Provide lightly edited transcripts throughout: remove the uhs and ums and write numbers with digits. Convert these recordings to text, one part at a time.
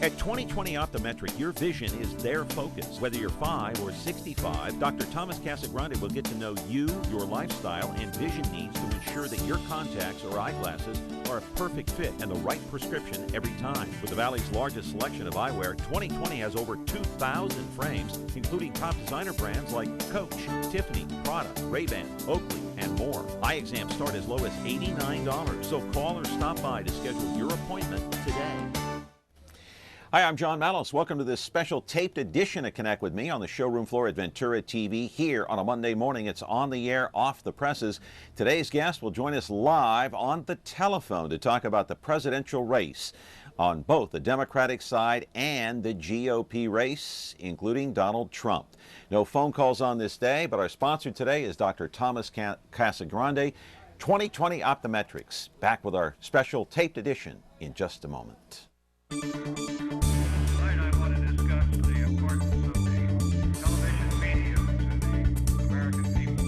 At 2020 Optometric, your vision is their focus. Whether you're 5 or 65, Dr. Thomas Casagrande will get to know you, your lifestyle, and vision needs to ensure that your contacts or eyeglasses are a perfect fit and the right prescription every time. With the Valley's largest selection of eyewear, 2020 has over 2,000 frames, including top designer brands like Coach, Tiffany, Prada, Ray-Ban, Oakley, and more. Eye exams start as low as $89, so call or stop by to schedule your appointment today. Hi, I'm John Malos. Welcome to this special taped edition of Connect With Me on the showroom floor at Ventura TV here on a Monday morning. It's on the air, off the presses. Today's guest will join us live on the telephone to talk about the presidential race on both the Democratic side and the GOP race, including Donald Trump. No phone calls on this day, but our sponsor today is Dr. Thomas Casagrande, 2020 Optometrics. Back with our special taped edition in just a moment. Tonight I want to discuss the importance of the television medium to the American people.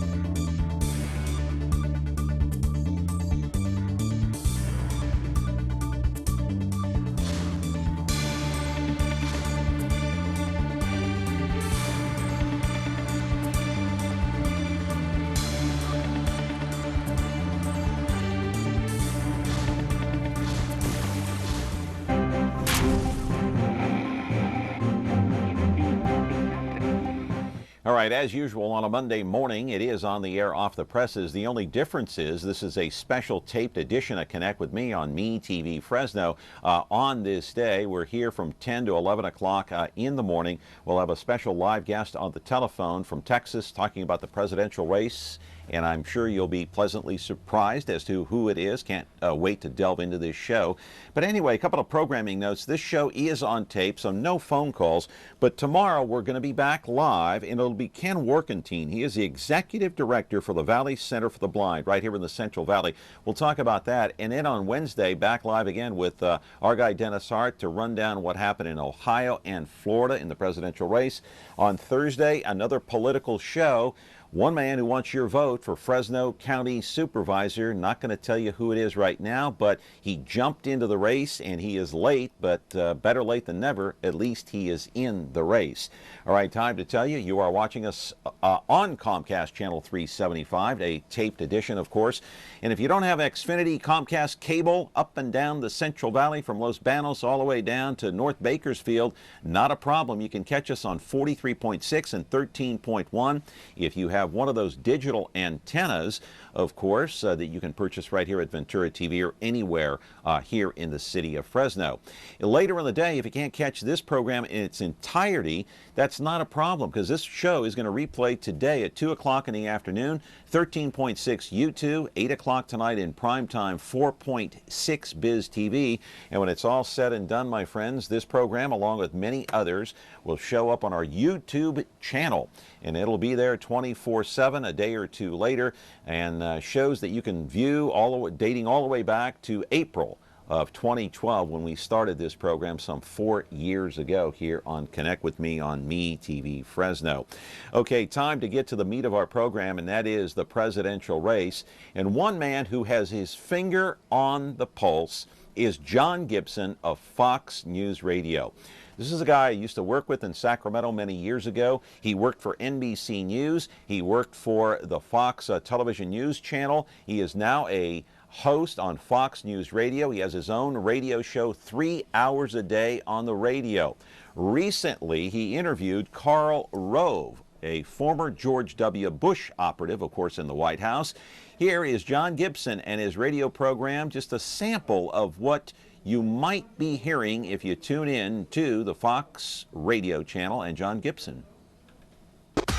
All right, as usual on a Monday morning, it is on the air, off the presses. The only difference is this is a special taped edition of Connect With Me on Me TV Fresno. On this day, we're here from 10 to 11 o'clock in the morning. We'll have a special live guest on the telephone from Texas talking about the presidential race, and I'm sure you'll be pleasantly surprised as to who it is. Can't wait to delve into this show. But anyway, a couple of programming notes. This show is on tape, so no phone calls. But tomorrow we're going to be back live, and it'll be Ken Workentine. He is the executive director for the Valley Center for the Blind right here in the Central Valley. We'll talk about that. And then on Wednesday, back live again with our guy Dennis Hart to run down what happened in Ohio and Florida in the presidential race. On Thursday, another political show. One man who wants your vote for Fresno County Supervisor. Not going to tell you who it is right now, but he jumped into the race and he is late, but better late than never. At least he is in the race. All right, time to tell you, you are watching us on Comcast Channel 375, a taped edition, of course. And if you don't have Xfinity Comcast cable up and down the Central Valley from Los Banos all the way down to North Bakersfield, not a problem. You can catch us on 43.6 and 13.1. If you have one of those digital antennas, of course, that you can purchase right here at Ventura TV or anywhere here in the city of Fresno. Later in the day, if you can't catch this program in its entirety, that's not a problem, because this show is going to replay today at 2 o'clock in the afternoon, 13.6 YouTube, 8 o'clock tonight in primetime, 4.6 Biz TV. And when it's all said and done, my friends, this program, along with many others, will show up on our YouTube channel. And it'll be there 24/7 a day or two later, and shows that you can view dating all the way back to April of 2012 when we started this program some 4 years ago here on Connect With Me on Me TV Fresno. Okay, time to get to the meat of our program, and that is the presidential race. And one man who has his finger on the pulse is John Gibson of Fox News Radio. This is a guy I used to work with in Sacramento many years ago. He worked for NBC News. He worked for the Fox television news channel. He is now a host on Fox News Radio. He has his own radio show 3 hours a day on the radio. Recently, he interviewed Karl Rove, a former George W. Bush operative, of course, in the White House. Here is John Gibson and his radio program, just a sample of what you might be hearing if you tune in to the Fox radio channel and John Gibson.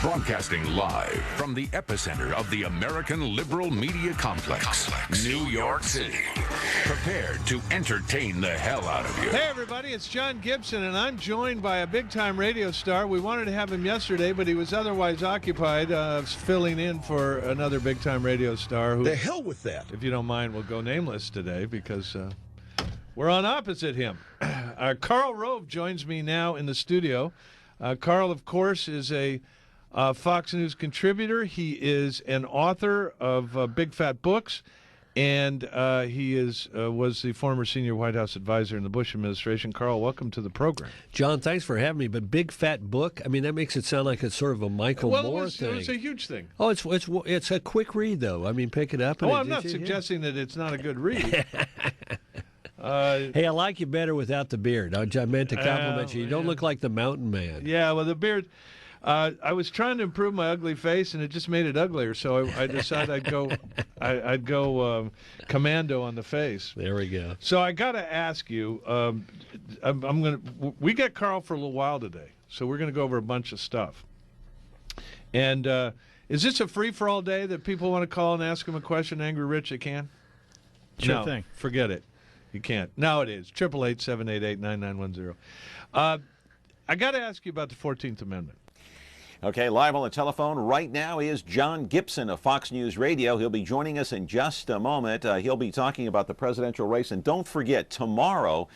Broadcasting live from the epicenter of the American liberal media complex, New York City. Prepared to entertain the hell out of you. Hey everybody, it's John Gibson, and I'm joined by a big-time radio star. We wanted to have him yesterday, but he was otherwise occupied filling in for another big-time radio star. Who, the hell with that. If you don't mind, will go nameless today because we're on opposite him. Karl Rove joins me now in the studio. Karl, of course, is a Fox News contributor. He is an author of big fat books, and he was the former senior White House advisor in the Bush administration. Carl, welcome to the program. John, thanks for having me. But big fat book. I mean, that makes it sound like it's sort of a Michael Moore thing. It was a huge thing. Oh, it's a quick read though. I mean, pick it up. And I'm not suggesting that it's not a good read. Hey, I like you better without the beard. I meant to compliment you. You don't look like the mountain man. Yeah, well, the beard. I was trying to improve my ugly face, and it just made it uglier. So I decided I'd go commando on the face. There we go. So I got to ask you. We got Carl for a little while today, so we're gonna go over a bunch of stuff. And is this a free for all day that people want to call and ask him a question? Angry Rich, they can. Sure thing. Forget it. You can't. Now it is 888-788-9910. I got to ask you about the 14th Amendment. Okay, live on the telephone right now is John Gibson of Fox News Radio. He'll be joining us in just a moment. He'll be talking about the presidential race. And don't forget, tomorrow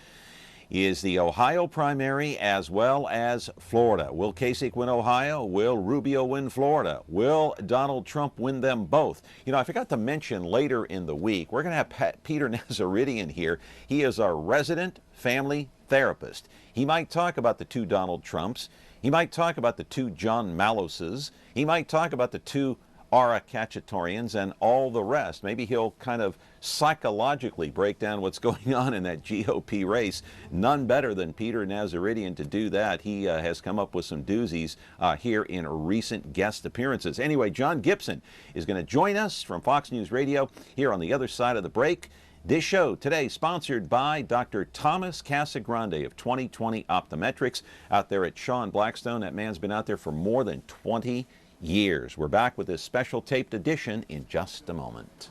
is the Ohio primary as well as Florida. Will Kasich win Ohio? Will Rubio win Florida? Will Donald Trump win them both? You know, I forgot to mention later in the week, we're going to have Peter Nazaridian here. He is our resident family therapist. He might talk about the two Donald Trumps. He might talk about the two John Malloses. He might talk about the two Ara Khatchatorians and all the rest. Maybe he'll kind of psychologically break down what's going on in that GOP race. None better than Peter Nazaridian to do that. He has come up with some doozies here in recent guest appearances. Anyway, John Gibson is going to join us from Fox News Radio here on the other side of the break. This show today sponsored by Dr. Thomas Casagrande of 2020 Optometrics out there at Sean Blackstone. That man's been out there for more than 20 years. We're back with this special taped edition in just a moment.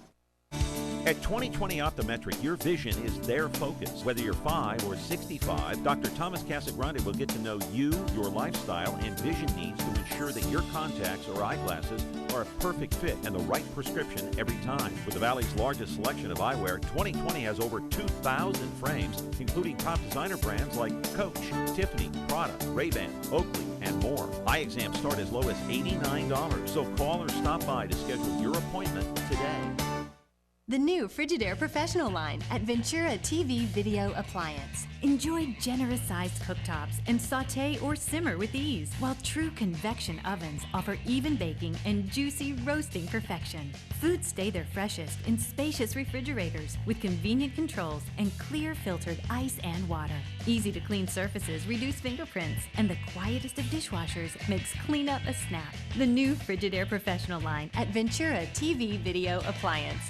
At 2020 Optometric, your vision is their focus. Whether you're 5 or 65, Dr. Thomas Casagrande will get to know you, your lifestyle, and vision needs to ensure that your contacts or eyeglasses are a perfect fit and the right prescription every time. With the Valley's largest selection of eyewear, 2020 has over 2,000 frames, including top designer brands like Coach, Tiffany, Prada, Ray-Ban, Oakley, and more. Eye exams start as low as $89, so call or stop by to schedule your appointment today. The new Frigidaire Professional line at Ventura TV Video Appliance. Enjoy generous-sized cooktops and sauté or simmer with ease, while true convection ovens offer even baking and juicy roasting perfection. Foods stay their freshest in spacious refrigerators with convenient controls and clear filtered ice and water. Easy-to-clean surfaces reduce fingerprints, and the quietest of dishwashers makes cleanup a snap. The new Frigidaire Professional line at Ventura TV Video Appliance.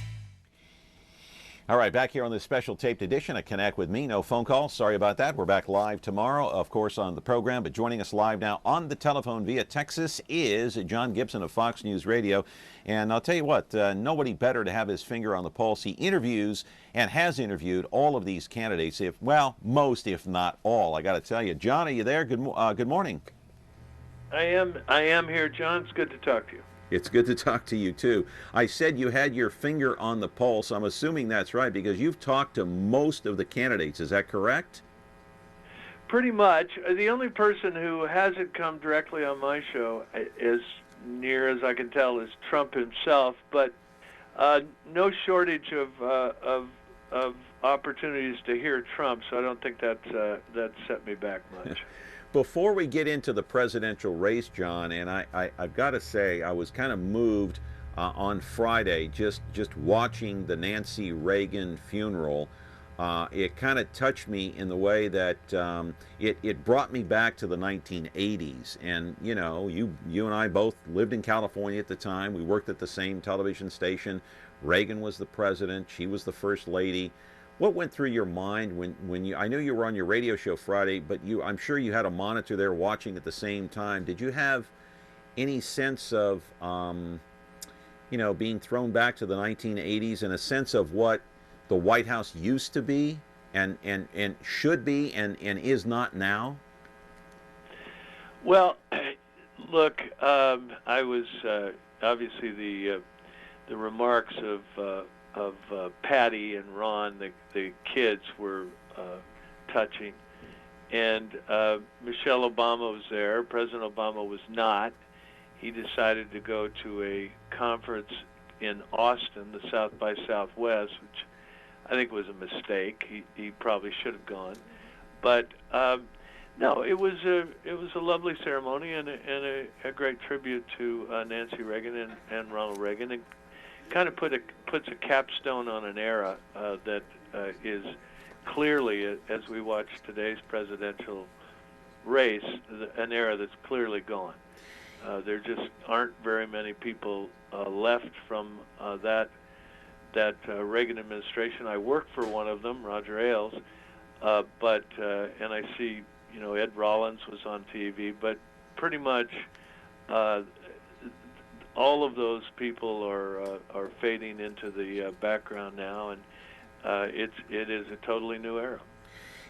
All right, back here on this special taped edition of Connect with Me. No phone calls. Sorry about that. We're back live tomorrow, of course, on the program. But joining us live now on the telephone via Texas is John Gibson of Fox News Radio. And I'll tell you what, nobody better to have his finger on the pulse. He interviews and has interviewed all of these candidates, most, if not all. I got to tell you. John, are you there? Good morning. I am here, John. It's good to talk to you. It's good to talk to you, too. I said you had your finger on the pulse. I'm assuming that's right because you've talked to most of the candidates. Is that correct? Pretty much. The only person who hasn't come directly on my show, as near as I can tell, is Trump himself. But no shortage of opportunities to hear Trump, so I don't think that set me back much. Before we get into the presidential race, John, and I've got to say I was kind of moved on Friday just watching the Nancy Reagan funeral. It kind of touched me in the way that it brought me back to the 1980s. And, you know, you and I both lived in California at the time. We worked at the same television station. Reagan was the president. She was the first lady. What went through your mind when you, I knew you were on your radio show Friday, but I'm sure you had a monitor there watching at the same time. Did you have any sense of, being thrown back to the 1980s and a sense of what the White House used to be and should be and is not now? Well, look, I was obviously the remarks of Patty and Ron, the kids, were touching. And Michelle Obama was there. President Obama was not. He decided to go to a conference in Austin, the South by Southwest, which I think was a mistake. He probably should have gone, but no, it was a lovely ceremony and a great tribute to Nancy Reagan and Ronald Reagan, and kind of puts a capstone on an era that is clearly, as we watch today's presidential race, an era that's clearly gone. There just aren't very many people left from that Reagan administration. I worked for one of them, Roger Ailes, but and I see, Ed Rollins was on TV, but pretty much all of those people are fading into the background now, and it is a totally new era.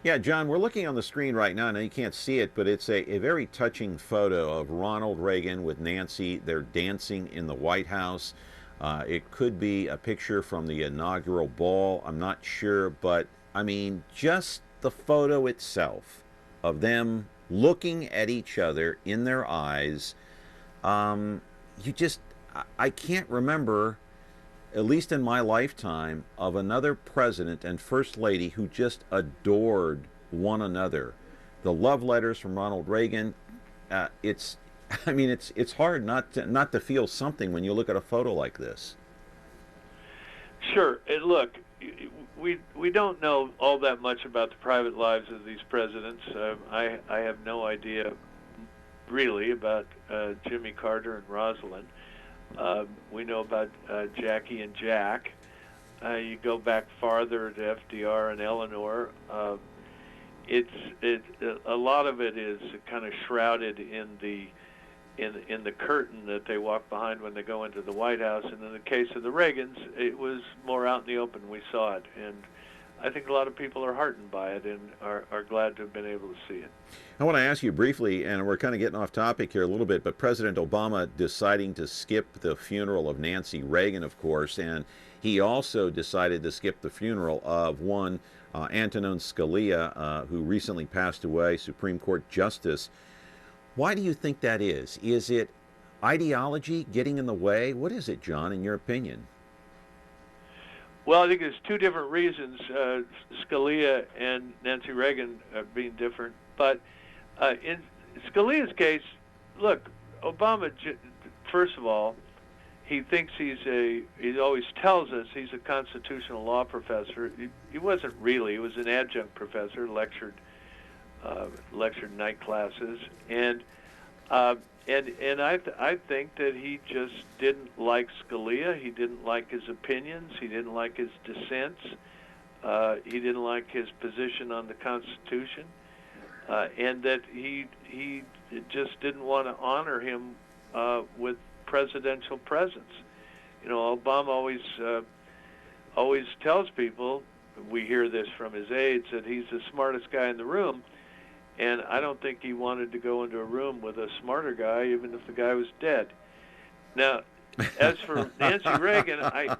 Yeah, John, we're looking on the screen right now. Now you can't see it, but it's a very touching photo of Ronald Reagan with Nancy. They're dancing in the White House. It could be a picture from the inaugural ball. I'm not sure, but I mean, just the photo itself of them looking at each other in their eyes. I can't remember, at least in my lifetime, of another president and first lady who just adored one another. The love letters from Ronald Reagan, it's hard not to feel something when you look at a photo like this. Sure. And look, we don't know all that much about the private lives of these presidents. I have no idea really about Jimmy Carter and Rosalind. We know about Jackie and Jack. You go back farther to FDR and Eleanor. A lot of it is kind of shrouded in the curtain that they walk behind when they go into the White House. And in the case of the Reagans, it was more out in the open. We saw it, and I think a lot of people are heartened by it and are glad to have been able to see it. I want to ask you briefly, and we're kind of getting off topic here a little bit, but President Obama deciding to skip the funeral of Nancy Reagan, of course, and he also decided to skip the funeral of one Antonin Scalia, who recently passed away, Supreme Court Justice. Why do you think that is? Is it ideology getting in the way? What is it, John, in your opinion? Well, I think there's two different reasons, Scalia and Nancy Reagan being different. But in Scalia's case, look, Obama, first of all, he thinks he always tells us he's a constitutional law professor. He wasn't really. He was an adjunct professor, lectured night classes, and I think that he just didn't like Scalia. He didn't like his opinions. He didn't like his dissents. He didn't like his position on the Constitution, and that he just didn't want to honor him with presidential presence. Obama always tells people, we hear this from his aides, that he's the smartest guy in the room. And I don't think he wanted to go into a room with a smarter guy, even if the guy was dead. Now, as for Nancy Reagan, I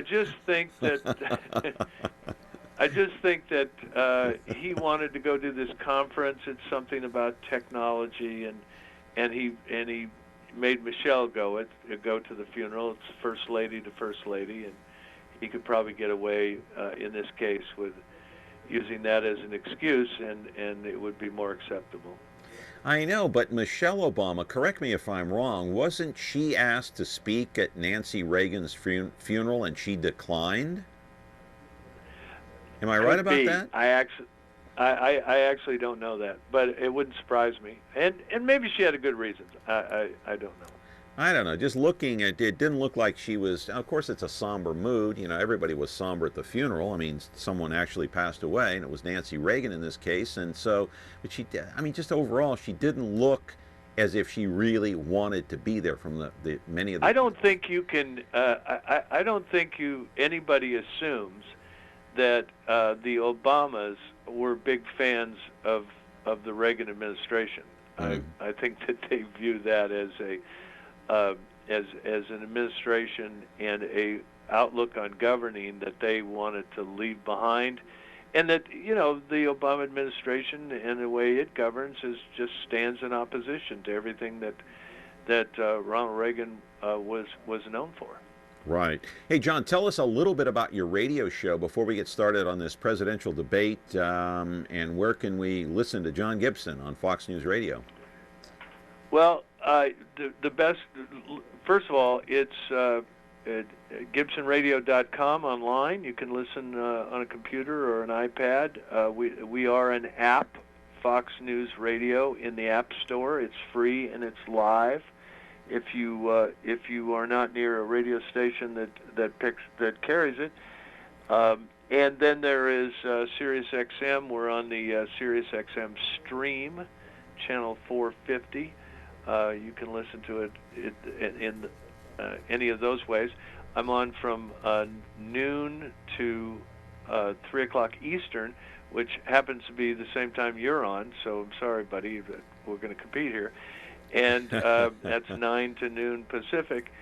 just think that he wanted to go do this conference. It's something about technology, and he made Michelle go to the funeral. It's first lady to first lady, and he could probably get away in this case with using that as an excuse, and it would be more acceptable. I know, but Michelle Obama, correct me if I'm wrong, wasn't she asked to speak at Nancy Reagan's funeral and she declined? Am I right about that? I actually don't know that, but it wouldn't surprise me. And maybe she had a good reason. I don't know. I don't know. Just looking at it, didn't look like she was. Of course, it's a somber mood. Everybody was somber at the funeral. I mean, someone actually passed away, and it was Nancy Reagan in this case. And so, but just overall, she didn't look as if she really wanted to be there. From the many of the. I don't think you can. I don't think anybody assumes that the Obamas were big fans of the Reagan administration. I think that they view that as an administration and a outlook on governing that they wanted to leave behind, and that the Obama administration and the way it governs just stands in opposition to everything that Ronald Reagan was known for. Right. Hey, John, tell us a little bit about your radio show before we get started on this presidential debate, and where can we listen to John Gibson on Fox News Radio? Well, the best, first of all, it's at GibsonRadio.com online. You can listen on a computer or an iPad. We are an app, Fox News Radio, in the App Store. It's free and it's live. If you are not near a radio station that carries it, and then there is Sirius XM. We're on the Sirius XM stream, channel 450. You can listen to it in any of those ways. I'm on from noon to 3 o'clock Eastern, which happens to be the same time you're on. So I'm sorry, buddy, but we're going to compete here. And that's 9 to noon Pacific.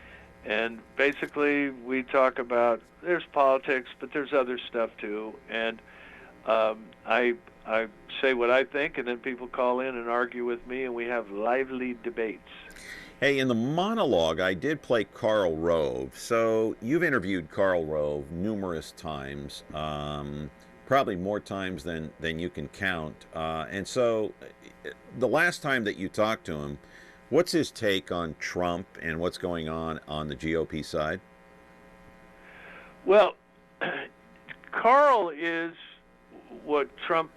And basically we talk about, there's politics, but there's other stuff too. And I say what I think, and then people call in and argue with me, and we have lively debates. Hey, in the monologue, I did play Karl Rove. So you've interviewed Karl Rove numerous times, probably more times than you can count. And so the last time that you talked to him, what's his take on Trump and what's going on the GOP side? Well, Karl is what Trump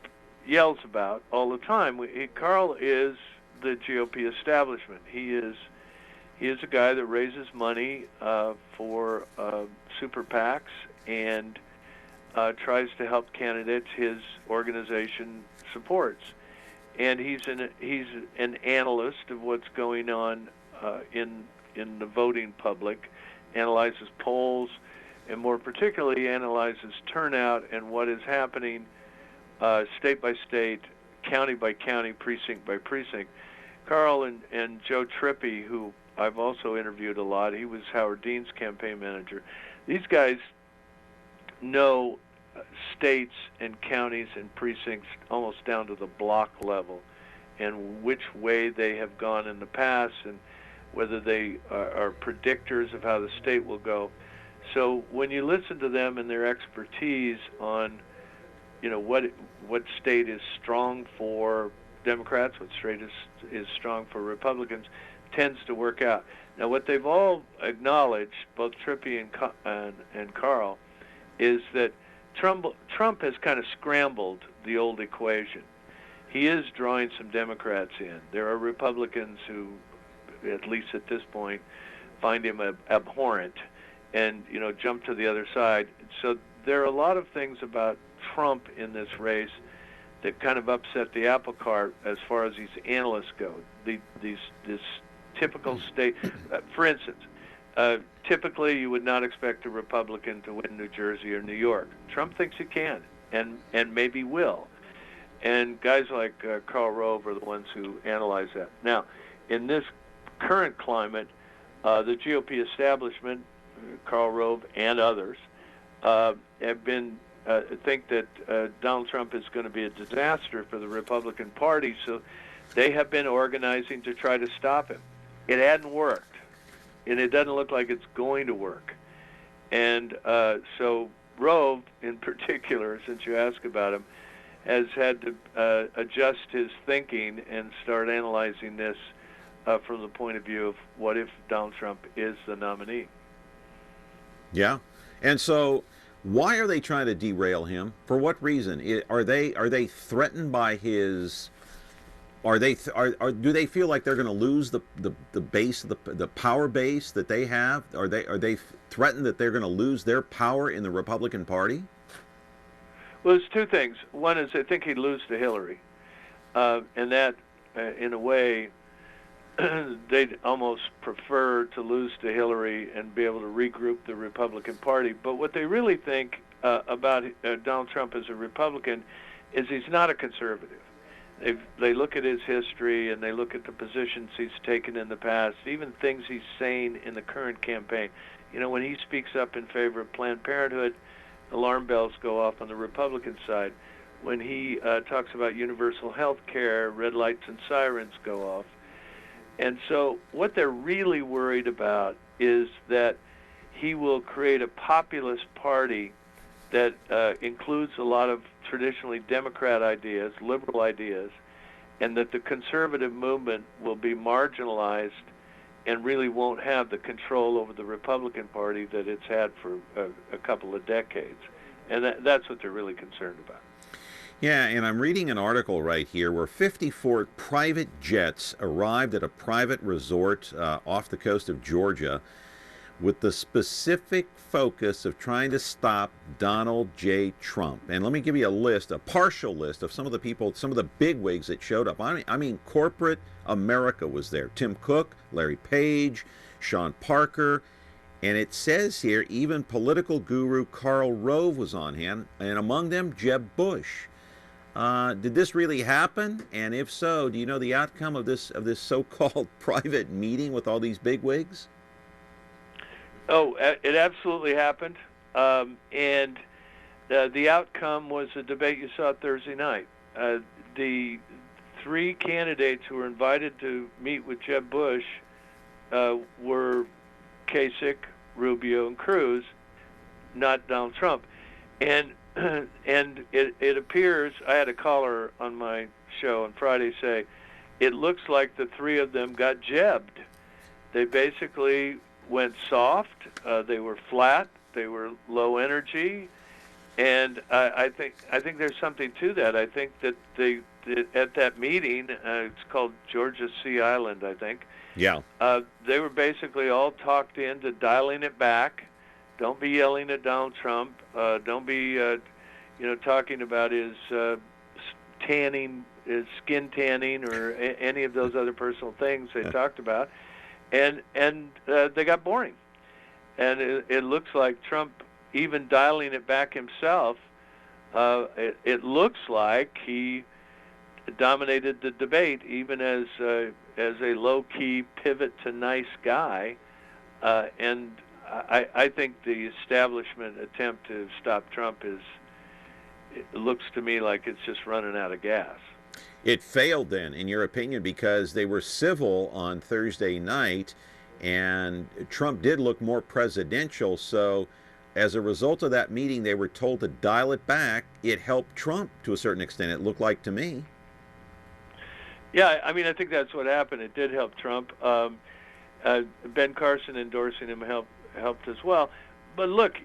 yells about all the time. Karl is the GOP establishment. He is a guy that raises money for super PACs and tries to help candidates his organization supports. And he's an analyst of what's going on in the voting public, analyzes polls, and more particularly analyzes turnout and what is happening state by state, county by county, precinct by precinct. Karl and Joe Trippi, who I've also interviewed a lot, he was Howard Dean's campaign manager. These guys know states and counties and precincts almost down to the block level, and which way they have gone in the past, and whether they are predictors of how the state will go. So when you listen to them and their expertise on, what state is strong for Democrats, what state is strong for Republicans, tends to work out. Now, what they've all acknowledged, both Trippi and Karl, is that Trump has kind of scrambled the old equation. He is drawing some Democrats in. There are Republicans who, at least at this point, find him abhorrent and jump to the other side. So there are a lot of things about Trump in this race that kind of upset the apple cart as far as these analysts go. This typical state, for instance, typically you would not expect a Republican to win New Jersey or New York. Trump thinks he can, and maybe will. And guys like Karl Rove are the ones who analyze that. Now, in this current climate, the GOP establishment, Karl Rove and others, have been think that Donald Trump is going to be a disaster for the Republican Party, so they have been organizing to try to stop him. It hadn't worked, and it doesn't look like it's going to work. And so Rove, in particular, since you ask about him, has had to adjust his thinking and start analyzing this from the point of view of what if Donald Trump is the nominee. Yeah, and so why are they trying to derail him? For what reason? Are they threatened by his? Do they feel like they're going to lose the base, the power base that they have? Are they threatened that they're going to lose their power in the Republican Party? Well, there's two things. One is I think he'd lose to Hillary, and that, in a way, they'd almost prefer to lose to Hillary and be able to regroup the Republican Party. But what they really think about Donald Trump as a Republican is he's not a conservative. They look at his history and they look at the positions he's taken in the past, even things he's saying in the current campaign. When he speaks up in favor of Planned Parenthood, alarm bells go off on the Republican side. When he talks about universal health care, red lights and sirens go off. And so what they're really worried about is that he will create a populist party that includes a lot of traditionally Democrat ideas, liberal ideas, and that the conservative movement will be marginalized and really won't have the control over the Republican Party that it's had for a couple of decades. And that's what they're really concerned about. Yeah, and I'm reading an article right here where 54 private jets arrived at a private resort off the coast of Georgia with the specific focus of trying to stop Donald J. Trump. And let me give you a list, a partial list of some of the people, some of the bigwigs that showed up. I mean, corporate America was there. Tim Cook, Larry Page, Sean Parker, and it says here even political guru Karl Rove was on hand, and among them Jeb Bush. Did this really happen? And if so, do you know the outcome of this so-called private meeting with all these bigwigs? Oh, it absolutely happened. And the outcome was a debate you saw Thursday night. The three candidates who were invited to meet with Jeb Bush were Kasich, Rubio, and Cruz, not Donald Trump. And it appears, I had a caller on my show on Friday say, it looks like the three of them got jebbed. They basically went soft, they were flat, they were low energy, and I think there's something to that. I think that at that meeting, it's called Georgia Sea Island, I think. Yeah. They were basically all talked into dialing it back. Don't be yelling at Donald Trump. Don't be, talking about his tanning, his skin tanning, or any of those other personal things they talked about. And they got boring. And it looks like Trump, even dialing it back himself, it looks like he dominated the debate, even as a low-key pivot to nice guy. And I think the establishment attempt to stop Trump it looks to me like it's just running out of gas. It failed then, in your opinion, because they were civil on Thursday night, and Trump did look more presidential. So as a result of that meeting, they were told to dial it back. It helped Trump to a certain extent, it looked like to me. Yeah, I mean, I think that's what happened. It did help Trump. Ben Carson endorsing him helped as well. But look,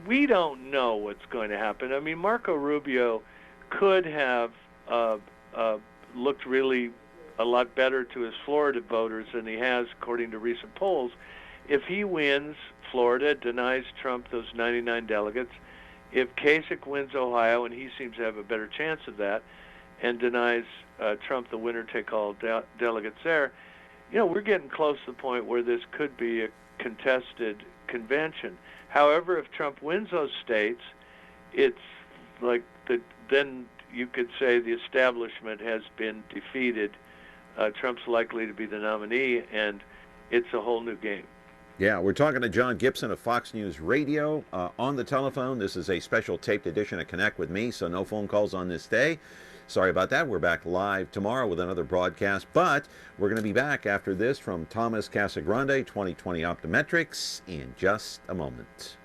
we don't know what's going to happen. I mean, Marco Rubio could have looked really a lot better to his Florida voters than he has, according to recent polls. If he wins Florida, denies Trump those 99 delegates. If Kasich wins Ohio, and he seems to have a better chance of that, and denies Trump the winner-take-all delegates there, we're getting close to the point where this could be a contested convention. However, if Trump wins those states, it's like then you could say the establishment has been defeated. Trump's likely to be the nominee, and it's a whole new game. Yeah, we're talking to John Gibson of Fox News Radio on the telephone. This is a special taped edition of Connect with Me, so no phone calls on this day. Sorry about that. We're back live tomorrow with another broadcast, but we're going to be back after this from Thomas Casagrande, 2020 Optometrics, in just a moment.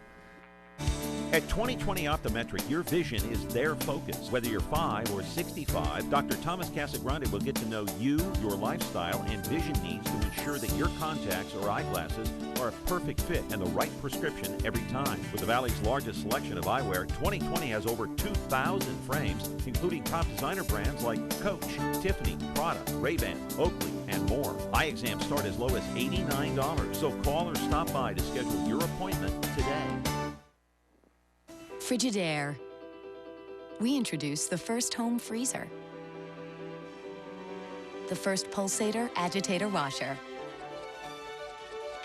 At 2020 Optometric, your vision is their focus. Whether you're 5 or 65, Dr. Thomas Casagrande will get to know you, your lifestyle, and vision needs to ensure that your contacts or eyeglasses are a perfect fit and the right prescription every time. With the Valley's largest selection of eyewear, 2020 has over 2,000 frames, including top designer brands like Coach, Tiffany, Prada, Ray-Ban, Oakley, and more. Eye exams start as low as $89, so call or stop by to schedule your appointment today. Frigidaire. We introduced the first home freezer, the first pulsator agitator washer,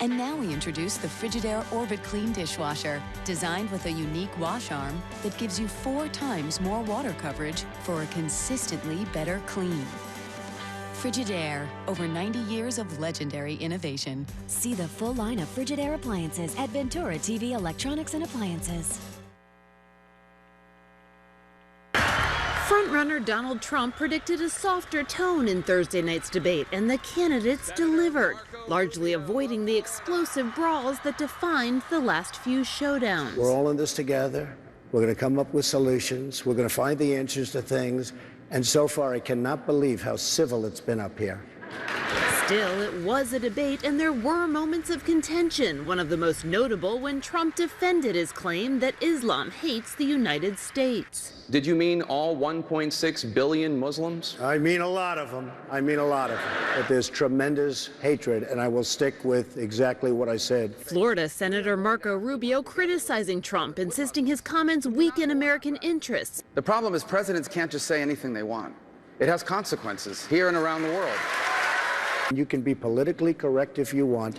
and now we introduce the Frigidaire Orbit Clean dishwasher, designed with a unique wash arm that gives you 4 times more water coverage for a consistently better clean. Frigidaire, over 90 years of legendary innovation. See the full line of Frigidaire appliances at Ventura TV Electronics and Appliances. Frontrunner Donald Trump predicted a softer tone in Thursday night's debate, and the candidates delivered, largely avoiding the explosive brawls that defined the last few showdowns. We're all in this together. We're going to come up with solutions. We're going to find the answers to things. And so far, I cannot believe how civil it's been up here. Still, it was a debate, and there were moments of contention, one of the most notable when Trump defended his claim that Islam hates the United States. Did you mean all 1.6 billion Muslims? I mean a lot of them. I mean a lot of them. But there's tremendous hatred, and I will stick with exactly what I said. Florida Senator Marco Rubio criticizing Trump, insisting his comments weaken American interests. The problem is presidents can't just say anything they want. It has consequences here and around the world. You can be politically correct if you want.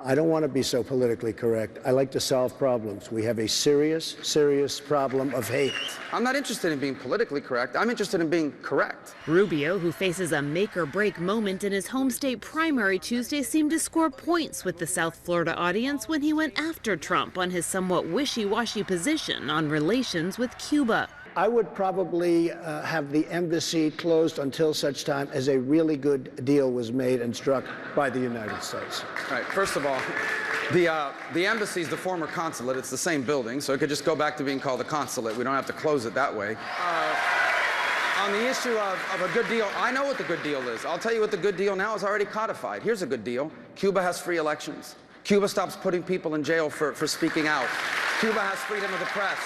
I don't want to be so politically correct. I like to solve problems. We have a serious, serious problem of hate. I'm not interested in being politically correct. I'm interested in being correct. Rubio, who faces a make-or-break moment in his home state primary Tuesday, seemed to score points with the South Florida audience when he went after Trump on his somewhat wishy-washy position on relations with Cuba. I would probably have the embassy closed until such time as a really good deal was made and struck by the United States. All right, first of all, the embassy is the former consulate. It's the same building, so it could just go back to being called the consulate. We don't have to close it that way. On the issue of a good deal, I know what the good deal is. I'll tell you what the good deal now is already codified. Here's a good deal. Cuba has free elections. Cuba stops putting people in jail for speaking out. Cuba has freedom of the press.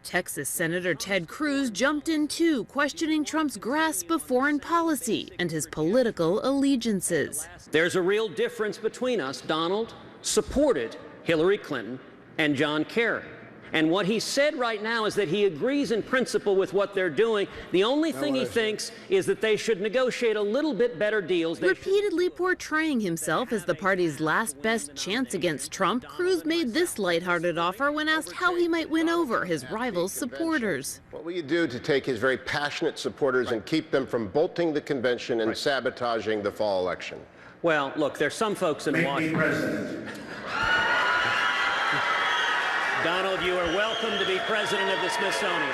Texas Senator Ted Cruz jumped in too, questioning Trump's grasp of foreign policy and his political allegiances. There's a real difference between us. Donald supported Hillary Clinton and John Kerry. And what he said right now is that he agrees in principle with what they're doing. The only thing he thinks is that they should negotiate a little bit better deals. Repeatedly portraying himself as the party's last best chance against Trump, Cruz made this lighthearted offer when asked how he might win over his rival's supporters. What will you do to take his very passionate supporters and keep them from bolting the convention and sabotaging the fall election? Well, look, there's some folks in Washington. Donald, you are welcome to be president of the Smithsonian.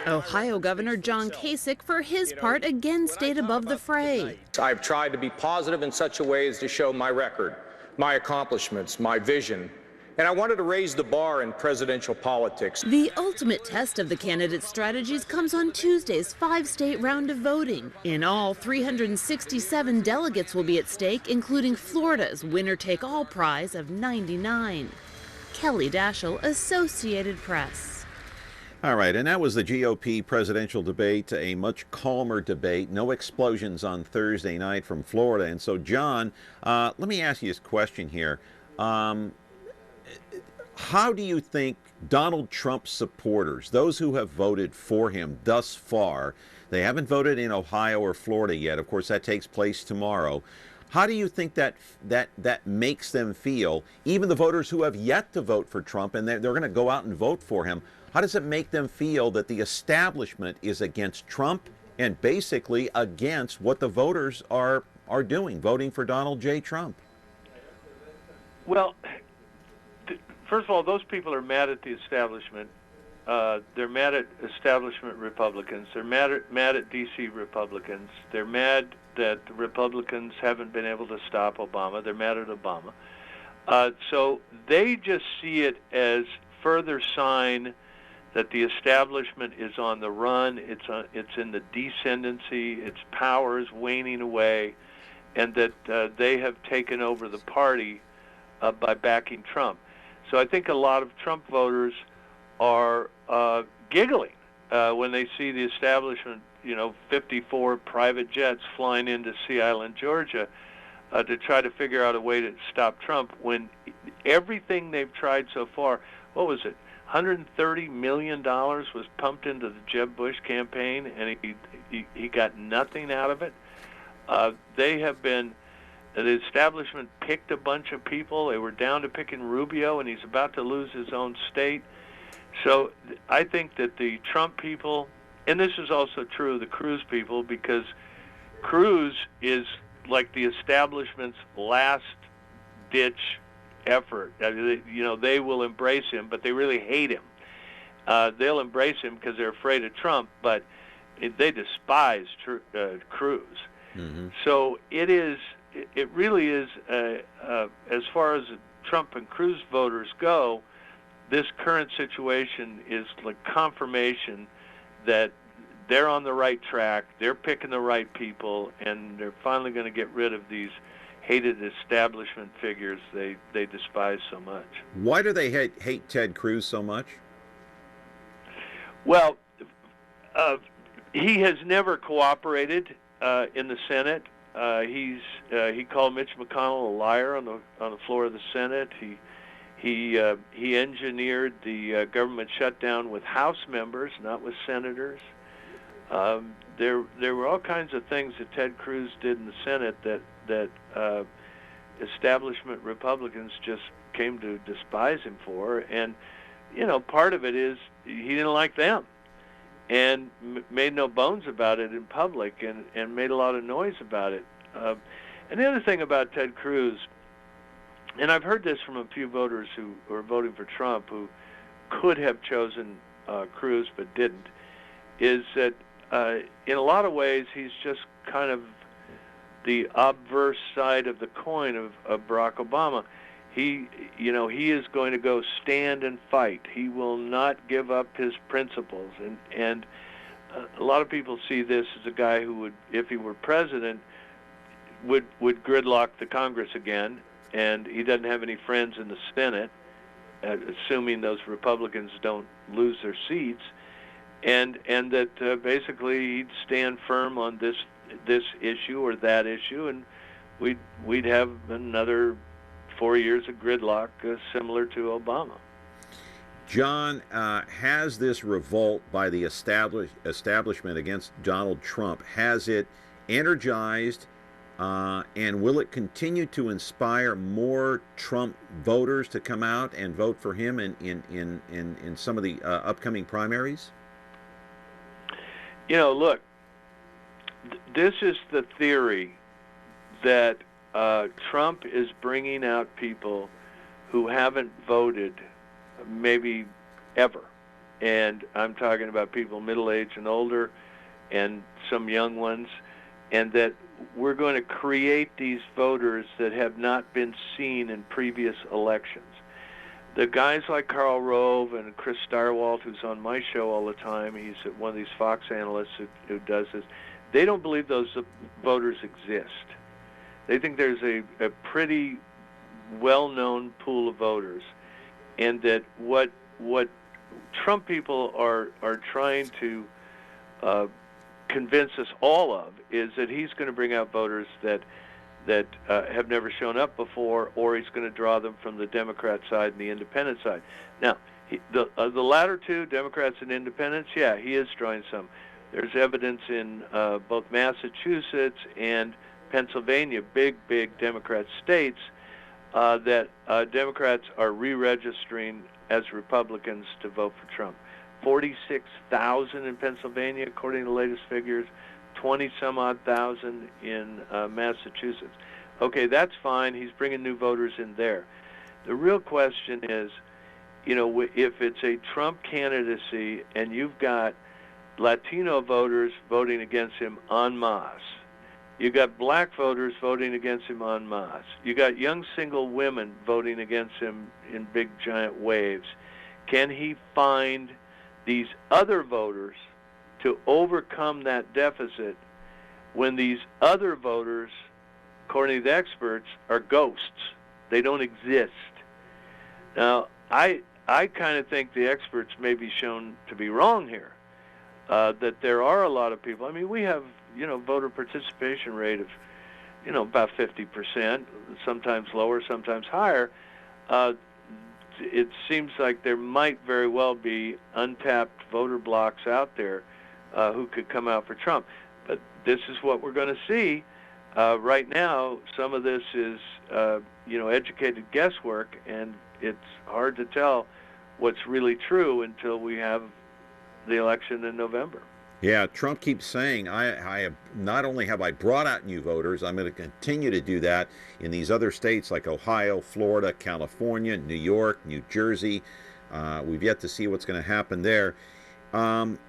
Ohio Governor John Kasich, for his part, again stayed above the fray. I've tried to be positive in such a way as to show my record, my accomplishments, my vision, and I wanted to raise the bar in presidential politics. The ultimate test of the candidates' strategies comes on Tuesday's 5-state round of voting. In all, 367 delegates will be at stake, including Florida's winner-take-all prize of 99. Kelly Daschle, Associated Press. All right, and that was the GOP presidential debate, a much calmer debate, no explosions on Thursday night from Florida. And so, John, let me ask you this question here. How do you think Donald Trump's supporters, those who have voted for him thus far, they haven't voted in Ohio or Florida yet, of course that takes place tomorrow, how do you think that makes them feel, even the voters who have yet to vote for Trump and they're going to go out and vote for him, how does it make them feel that the establishment is against Trump and basically against what the voters are doing, voting for Donald J. Trump? Well, first of all, those people are mad at the establishment. They're mad at establishment Republicans. They're mad at D.C. Republicans. They're mad that the Republicans haven't been able to stop Obama. They're mad at Obama. So they just see it as further sign that the establishment is on the run. It's in the descendancy. Its power is waning away, and that they have taken over the party by backing Trump. So I think a lot of Trump voters are giggling when they see the establishment, 54 private jets flying into Sea Island, Georgia, to try to figure out a way to stop Trump, when everything they've tried so far, what was it, $130 million was pumped into the Jeb Bush campaign, and he got nothing out of it. The establishment picked a bunch of people. They were down to picking Rubio, and he's about to lose his own state. So I think that the Trump people, and this is also true of the Cruz people, because Cruz is like the establishment's last-ditch effort. They will embrace him, but they really hate him. They'll embrace him because they're afraid of Trump, but they despise Cruz. Mm-hmm. So it really is, as far as Trump and Cruz voters go, this current situation is like confirmation that they're on the right track, they're picking the right people, and they're finally going to get rid of these hated establishment figures they despise so much. Why do they hate Ted Cruz so much? Well, he has never cooperated in the Senate. He called Mitch McConnell a liar on the floor of the Senate. He engineered the government shutdown with House members, not with senators. There were all kinds of things that Ted Cruz did in the Senate that establishment Republicans just came to despise him for, and part of it is he didn't like them, and made no bones about it in public, and made a lot of noise about it. And the other thing about Ted Cruz, and I've heard this from a few voters who are voting for Trump who could have chosen Cruz but didn't, is that in a lot of ways he's just kind of the obverse side of the coin of Barack Obama. He is going to go stand and fight. He will not give up his principles, and a lot of people see this as a guy who would, if he were president, would gridlock the Congress again, and he doesn't have any friends in the Senate, assuming those Republicans don't lose their seats, and that basically he'd stand firm on this issue or that issue, and we'd have another 4 years of gridlock similar to Obama. John, has this revolt by the establishment against Donald Trump, has it energized and will it continue to inspire more Trump voters to come out and vote for him in some of the upcoming primaries? Look, this is the theory that Trump is bringing out people who haven't voted maybe ever. And I'm talking about people middle-aged and older and some young ones, and that we're going to create these voters that have not been seen in previous elections. The guys like Karl Rove and Chris Stirewalt, who's on my show all the time, he's one of these Fox analysts who does this, they don't believe those voters exist. They think there's a pretty well-known pool of voters, and that what Trump people are trying to convince us all of is that he's going to bring out voters that have never shown up before, or he's going to draw them from the Democrat side and the independent side. Now, the latter two, Democrats and independents, yeah, he is drawing some. There's evidence in both Massachusetts and Pennsylvania, big Democrat states, that Democrats are re-registering as Republicans to vote for Trump. 46,000 in Pennsylvania, according to the latest figures, 20-some-odd thousand in Massachusetts. Okay, that's fine. He's bringing new voters in there. The real question is, if it's a Trump candidacy and you've got Latino voters voting against him en masse, you got black voters voting against him en masse, you got young single women voting against him in big giant waves, can he find these other voters to overcome that deficit when these other voters, according to the experts, are ghosts? They don't exist. Now, I kind of think the experts may be shown to be wrong here, that there are a lot of people. I mean, we have, voter participation rate of, about 50%, sometimes lower, sometimes higher. It seems like there might very well be untapped voter blocks out there who could come out for Trump. But this is what we're going to see. Right now, some of this is, educated guesswork, and it's hard to tell what's really true until we have the election in November. Yeah, Trump keeps saying, I have not only have I brought out new voters, I'm going to continue to do that in these other states like Ohio, Florida, California, New York, New Jersey. We've yet to see what's going to happen there.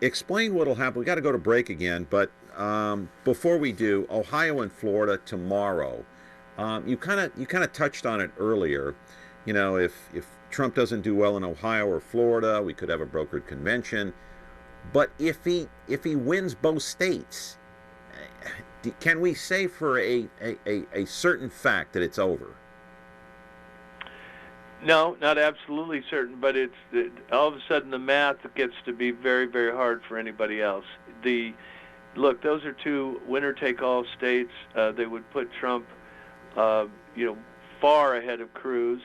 Explain what'll happen. We got to go to break again, but before we do, Ohio and Florida tomorrow. You kind of touched on it earlier. You know, if Trump doesn't do well in Ohio or Florida, we could have a brokered convention. But if he wins both states, can we say for a certain fact that it's over? No, not absolutely certain, but all of a sudden the math gets to be very, very hard for anybody else. Look, those are two winner-take-all states. They would put Trump, far ahead of Cruz,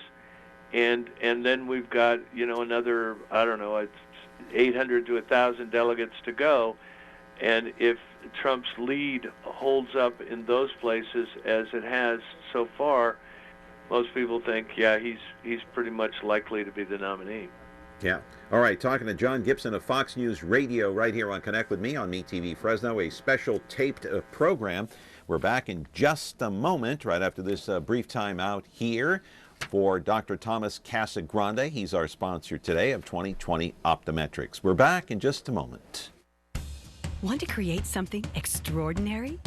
and then we've got another, I don't know, it's 800 to 1,000 delegates to go, and if Trump's lead holds up in those places as it has so far, most people think, yeah, he's pretty much likely to be the nominee. Yeah. All right, talking to John Gibson of Fox News Radio right here on Connect with Me on MeTV Fresno, a special taped program. We're back in just a moment, right after this brief time out here for Dr. Thomas Casagrande. He's our sponsor today of 2020 Optometrics. We're back in just a moment. Want to create something extraordinary?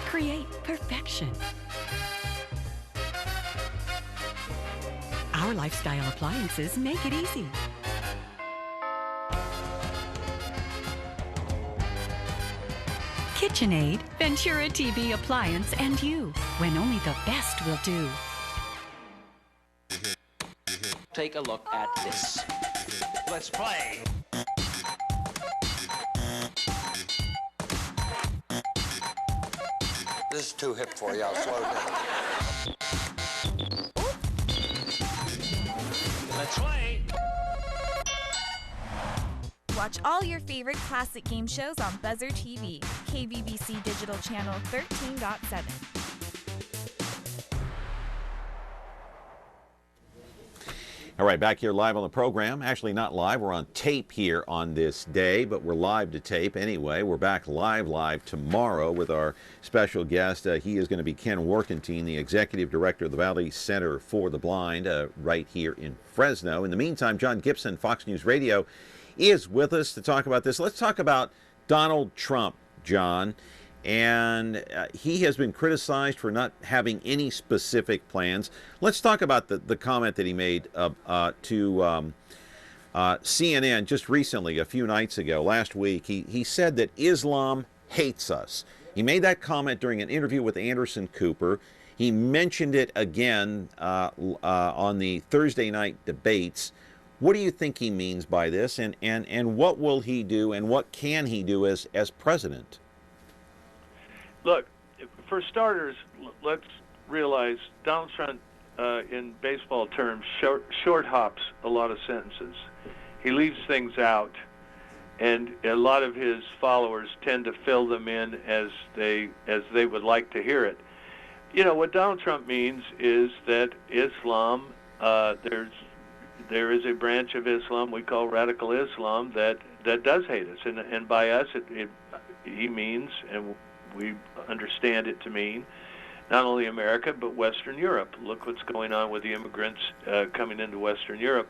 Create perfection. Our lifestyle appliances make it easy. KitchenAid, Ventura TV appliance, and you, when only the best will do. Take a look at this. Let's play. This is too hip for you. I'll slow it down. Let's play. Watch all your favorite classic game shows on Buzzer TV, KVBC Digital Channel 13.7. All right, back here live on the program. Actually, not live. We're on tape here on this day, but we're live to tape anyway. We're back live tomorrow with our special guest. He is going to be Ken Workentine, the Executive Director of the Valley Center for the Blind, right here in Fresno. In the meantime, John Gibson, Fox News Radio, is with us to talk about this. Let's talk about Donald Trump, John. And he has been criticized for not having any specific plans. Let's talk about the comment that he made to CNN just recently, a few nights ago, last week. He said that Islam hates us. He made that comment during an interview with Anderson Cooper. He mentioned it again on the Thursday night debates. What do you think he means by this, and what will he do, and what can he do as president? Look, for starters, let's realize Donald Trump, in baseball terms, short hops a lot of sentences. He leaves things out, and a lot of his followers tend to fill them in as they would like to hear it. You know, what Donald Trump means is that Islam, there is a branch of Islam we call radical Islam that does hate us, and by us, he means, and we understand it to mean, not only America, but Western Europe. Look what's going on with the immigrants coming into Western Europe,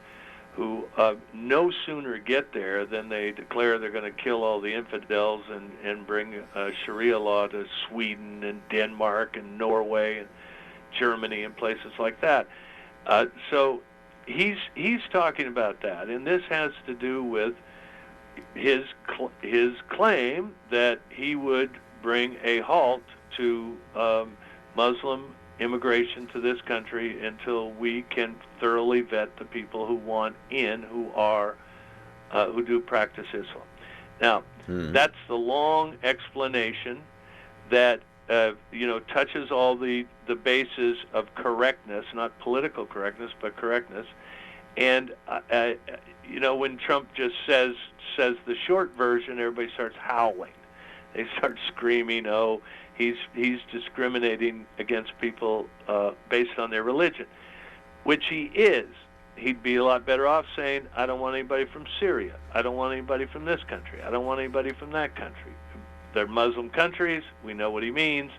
who no sooner get there than they declare they're going to kill all the infidels and bring Sharia law to Sweden and Denmark and Norway and Germany and places like that. So he's talking about that, and this has to do with his claim that he would bring a halt to Muslim immigration to this country until we can thoroughly vet the people who want in, who do practice Islam. Now, that's the long explanation that touches all the bases of correctness, not political correctness, but correctness. And when Trump just says the short version, everybody starts howling. They start screaming, "Oh, he's discriminating against people based on their religion," which he is. He'd be a lot better off saying, "I don't want anybody from Syria. I don't want anybody from this country. I don't want anybody from that country." They're Muslim countries. We know what he means.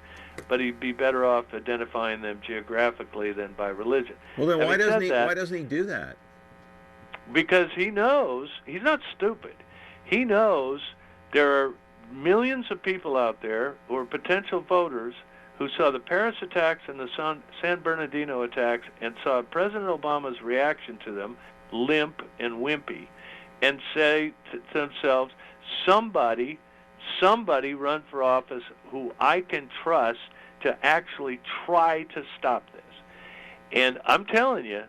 but he'd be better off identifying them geographically than by religion. Well, then why Having said that, why doesn't he do that? because he knows, he's not stupid. He knows there are millions of people out there who are potential voters who saw the Paris attacks and the San Bernardino attacks and saw President Obama's reaction to them, limp and wimpy, and say to themselves, somebody run for office who I can trust to actually try to stop this. And I'm telling you,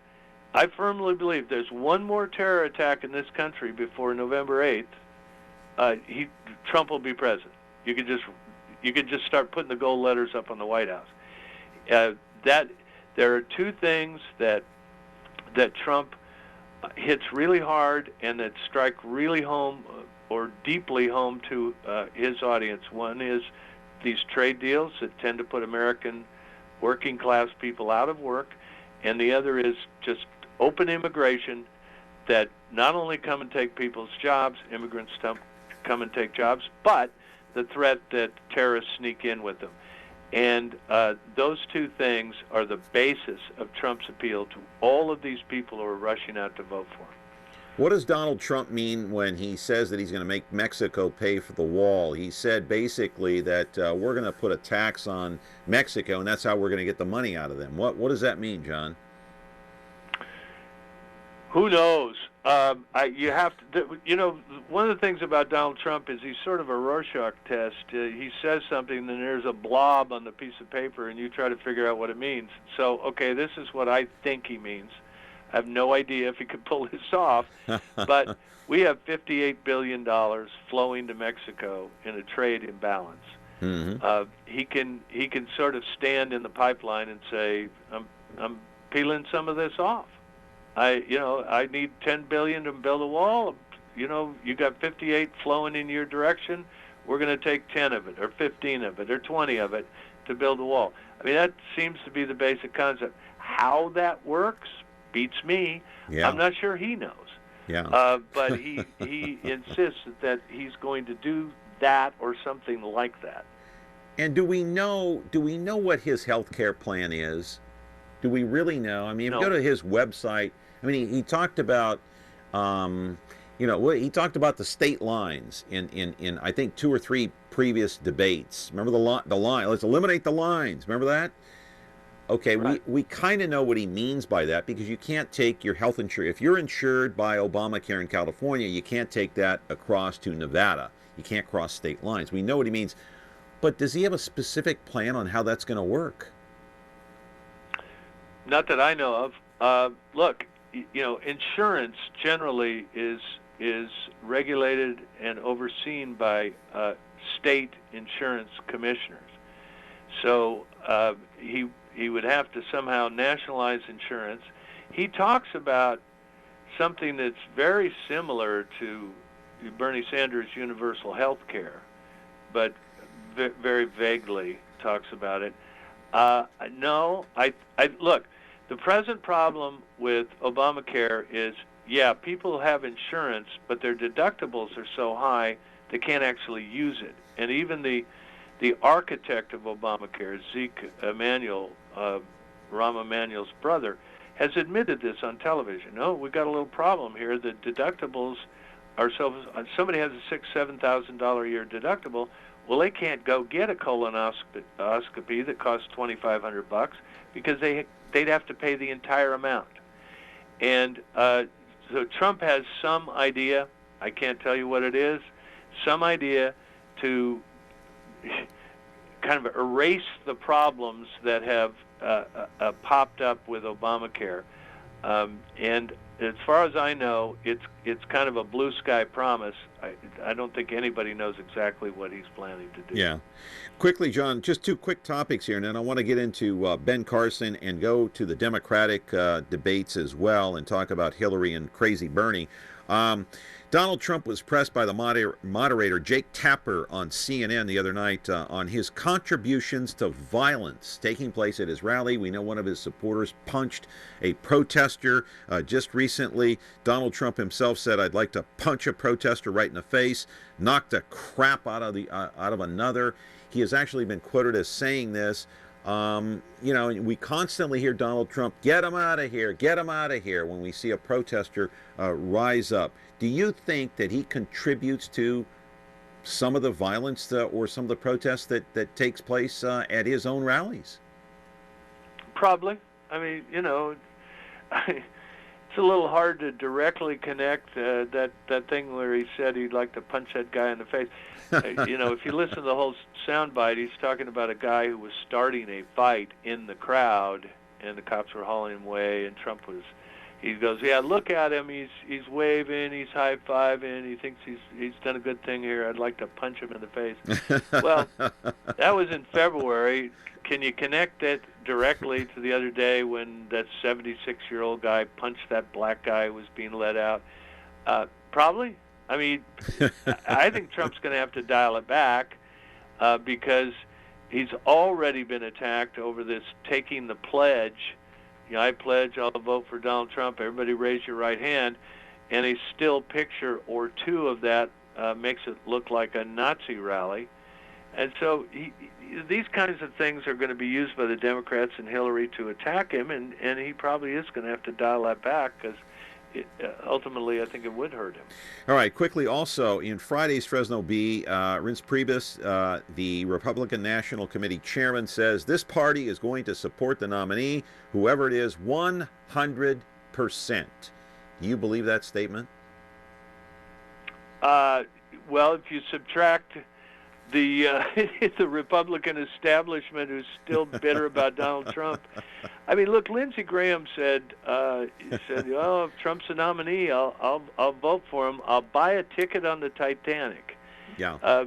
I firmly believe there's one more terror attack in this country before November 8th. Trump will be president. You could just start putting the gold letters up on the White House. That there are two things that Trump hits really hard and that strike really home or deeply home to his audience. One is these trade deals that tend to put American working class people out of work, and the other is just open immigration that not only come and take people's jobs, immigrants come and take jobs, but the threat that terrorists sneak in with them. And those two things are the basis of Trump's appeal to all of these people who are rushing out to vote for him. What does Donald Trump mean when he says that he's going to make Mexico pay for the wall? He said basically that we're going to put a tax on Mexico, and that's how we're going to get the money out of them. What does that mean, John? Who knows? You have to. You know, one of the things about Donald Trump is he's sort of a Rorschach test. He says something, and there's a blob on the piece of paper, and you try to figure out what it means. So, okay, this is what I think he means. I have no idea if he could pull this off, but we have $58 billion flowing to Mexico in a trade imbalance. Mm-hmm. He can sort of stand in the pipeline and say, I'm peeling some of this off. I need $10 billion to build a wall. You got 58 flowing in your direction. We're going to take 10 of it, or 15 of it, or 20 of it to build a wall. I mean, that seems to be the basic concept. How that works beats me. Yeah. I'm not sure he knows. Yeah. But he insists that he's going to do that or something like that. And do we know what his health care plan is? Do we really know? I mean, if you go to his website, I mean, he talked about, he talked about the state lines in I think 2 or 3 previous debates. Remember the line? Let's eliminate the lines. Remember that? Okay, right. we kind of know what he means by that, because you can't take your health insurance. If you're insured by Obamacare in California, you can't take that across to Nevada. You can't cross state lines. We know what he means. But does he have a specific plan on how that's going to work? Not that I know of. Look, insurance generally is regulated and overseen by state insurance commissioners. So he would have to somehow nationalize insurance. He talks about something that's very similar to Bernie Sanders' universal health care, but very vaguely talks about it. No, look, the present problem with Obamacare is, people have insurance, but their deductibles are so high they can't actually use it. And even the architect of Obamacare, Zeke Emanuel, Rahm Emanuel's brother, has admitted this on television. No, we've got a little problem here. The deductibles are somebody has a $6,000-$7,000 a year deductible. Well, they can't go get a colonoscopy that costs $2,500 because they'd have to pay the entire amount. And so Trump has some idea, I can't tell you what it is, some idea to kind of erase the problems that have popped up with Obamacare. And as far as I know, it's kind of a blue sky promise. I don't think anybody knows exactly what he's planning to do. Yeah. Quickly, John, just 2 quick topics here, and then I want to get into Ben Carson and go to the Democratic debates as well and talk about Hillary and crazy Bernie. Donald Trump was pressed by the moderator Jake Tapper on CNN the other night on his contributions to violence taking place at his rally. We know one of his supporters punched a protester just recently. Donald Trump himself said, "I'd like to punch a protester right in the face," knocked the crap out of another. He has actually been quoted as saying this. You know, we constantly hear Donald Trump, get him out of here, get him out of here, when we see a protester rise up. Do you think that he contributes to some of the violence or some of the protests that takes place at his own rallies? Probably. I mean, you know, it's a little hard to directly connect that thing where he said he'd like to punch that guy in the face. You know, if you listen to the whole soundbite, he's talking about a guy who was starting a fight in the crowd, and the cops were hauling him away, and Trump was. He goes, yeah, look at him. He's waving. He's high-fiving. He thinks he's done a good thing here. I'd like to punch him in the face. Well, that was in February. Can you connect it directly to the other day when that 76-year-old guy punched that black guy who was being let out? Probably. I mean, I think Trump's going to have to dial it back because he's already been attacked over this taking the pledge. You know, I pledge I'll vote for Donald Trump. Everybody raise your right hand. And a still picture or two of that makes it look like a Nazi rally. And so these kinds of things are going to be used by the Democrats and Hillary to attack him, and he probably is going to have to dial that back because ultimately I think it would hurt him. All right, quickly also, in Friday's Fresno Bee, Reince Priebus, the Republican National Committee chairman, says this party is going to support the nominee, whoever it is, 100%. Do you believe that statement? Well, if you subtract the Republican establishment who's still bitter about Donald Trump. I mean, look, Lindsey Graham said, "Oh, if Trump's a nominee, I'll vote for him. I'll buy a ticket on the Titanic." Yeah.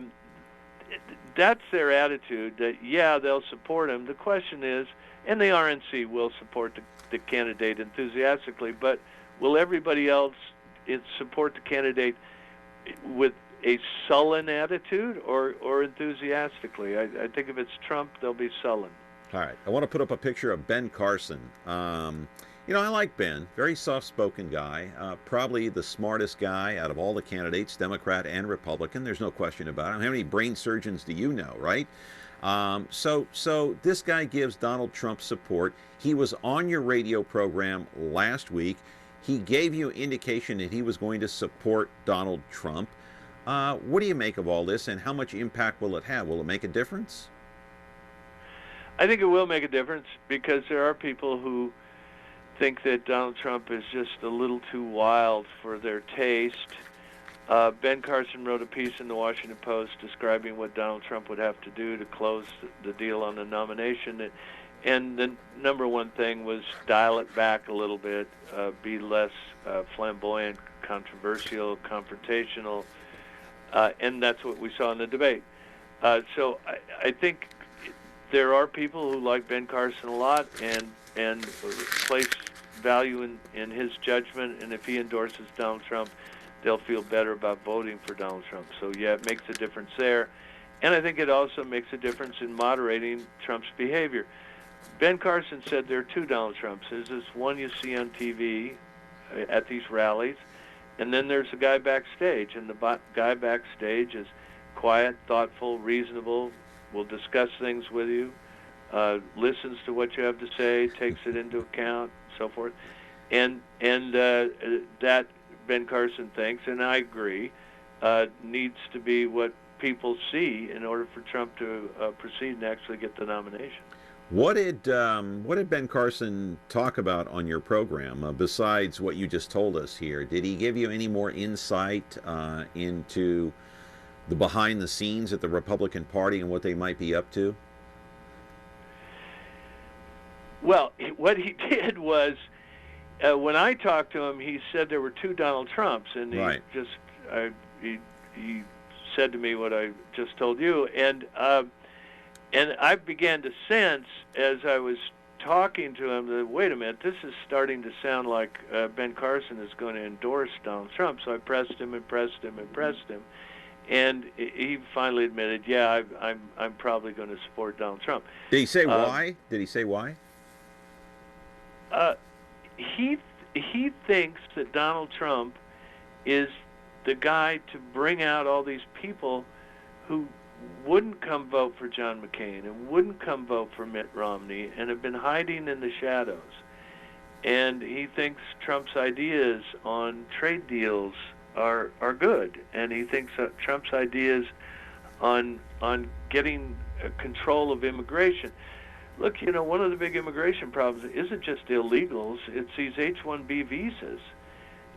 That's their attitude. That yeah, they'll support him. The question is, and the RNC will support the candidate enthusiastically, but will everybody else support the candidate with a sullen attitude or enthusiastically? I think if it's Trump, they'll be sullen. All right. I want to put up a picture of Ben Carson. You know, I like Ben. Very soft-spoken guy. Probably the smartest guy out of all the candidates, Democrat and Republican. There's no question about it. How many brain surgeons do you know, right? So this guy gives Donald Trump support. He was on your radio program last week. He gave you indication that he was going to support Donald Trump. What do you make of all this, and how much impact will it have? Will it make a difference? I think it will make a difference because there are people who think that Donald Trump is just a little too wild for their taste. Ben Carson wrote a piece in the Washington Post describing what Donald Trump would have to do to close the deal on the nomination. And the number one thing was dial it back a little bit, be less flamboyant, controversial, confrontational. And that's what we saw in the debate. So I think there are people who like Ben Carson a lot and place value in his judgment, and if he endorses Donald Trump, they'll feel better about voting for Donald Trump. So yeah, it makes a difference there. And I think it also makes a difference in moderating Trump's behavior. Ben Carson said there are two Donald Trumps. There's this one you see on TV at these rallies, and then there's the guy backstage, and the guy backstage is quiet, thoughtful, reasonable, will discuss things with you, listens to what you have to say, takes it into account, so forth. And that, Ben Carson thinks, and I agree, needs to be what people see in order for Trump to proceed and actually get the nomination. What did Ben Carson talk about on your program besides what you just told us here? Did he give you any more insight into the behind the scenes at the Republican Party and what they might be up to? Well, what he did was, when I talked to him, he said there were two Donald Trumps, and he he said to me what I just told you, and I began to sense as I was talking to him that, wait a minute, this is starting to sound like Ben Carson is going to endorse Donald Trump. So I pressed him, and he finally admitted, yeah, I'm probably going to support Donald Trump. Did he say why? Did he say why? He thinks that Donald Trump is the guy to bring out all these people who wouldn't come vote for John McCain and wouldn't come vote for Mitt Romney and have been hiding in the shadows. And he thinks Trump's ideas on trade deals are good, and he thinks that Trump's ideas on getting control of immigration. Look, one of the big immigration problems isn't just illegals, it's these H-1B visas,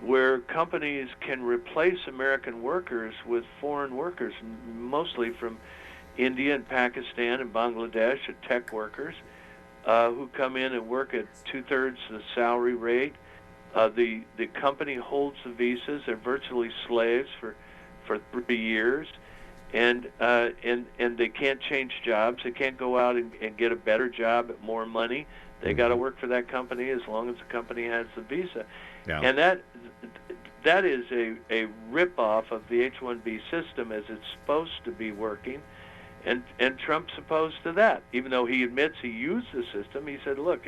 where companies can replace American workers with foreign workers, mostly from India and Pakistan and Bangladesh, tech workers, who come in and work at 2/3 the salary rate. The company holds the visas. They're virtually slaves for 3 years. And they can't change jobs. They can't go out and get a better job at more money. They got to work for that company as long as the company has the visa. Yeah. And that is a rip-off of the H-1B system as it's supposed to be working. And Trump's opposed to that. Even though he admits he used the system, he said, look,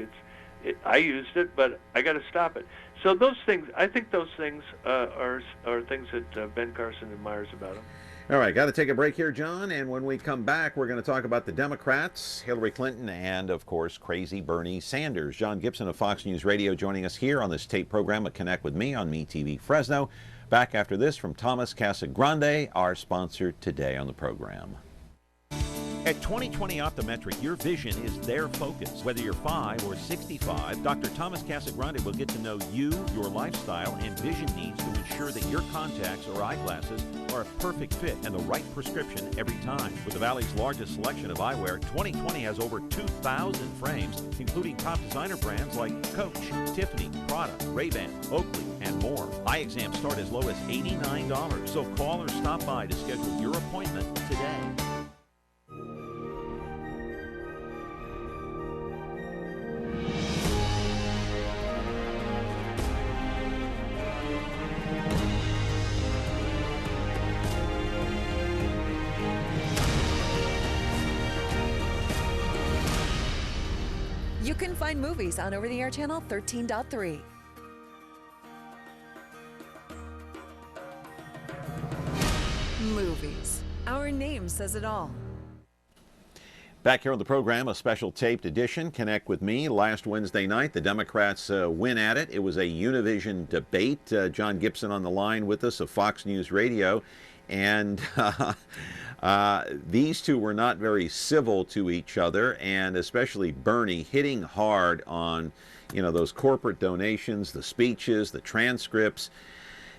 I used it, but I got to stop it. So those things, I think those things are things that Ben Carson admires about him. All right, got to take a break here, John, and when we come back, we're going to talk about the Democrats, Hillary Clinton, and, of course, crazy Bernie Sanders. John Gibson of Fox News Radio joining us here on this tape program at Connect with Me on MeTV Fresno. Back after this from Thomas Casagrande, our sponsor today on the program. At 20/20 Optometric, your vision is their focus. Whether you're 5 or 65, Dr. Thomas Casagrande will get to know you, your lifestyle, and vision needs to ensure that your contacts or eyeglasses are a perfect fit and the right prescription every time. With the Valley's largest selection of eyewear, 20/20 has over 2,000 frames, including top designer brands like Coach, Tiffany, Prada, Ray-Ban, Oakley, and more. Eye exams start as low as $89, so call or stop by to schedule your appointment today. You can find movies on over-the-air channel 13.3. Movies. Our name says it all. Back here on the program, a special taped edition, Connect with Me. Last Wednesday night, the Democrats win at it. It was a Univision debate. John Gibson on the line with us of Fox News Radio. And these two were not very civil to each other, and especially Bernie hitting hard on, those corporate donations, the speeches, the transcripts.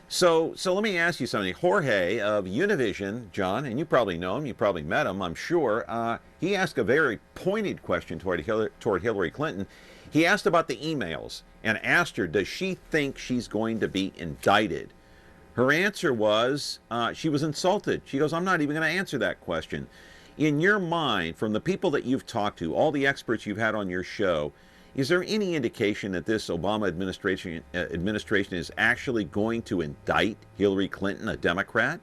So let me ask you something. Jorge of Univision, John, and you probably know him, you probably met him, I'm sure. He asked a very pointed question toward Hillary Clinton. He asked about the emails and asked her, does she think she's going to be indicted? Her answer was, she was insulted. She goes, I'm not even going to answer that question. In your mind, from the people that you've talked to, all the experts you've had on your show, is there any indication that this Obama administration is actually going to indict Hillary Clinton, a Democrat?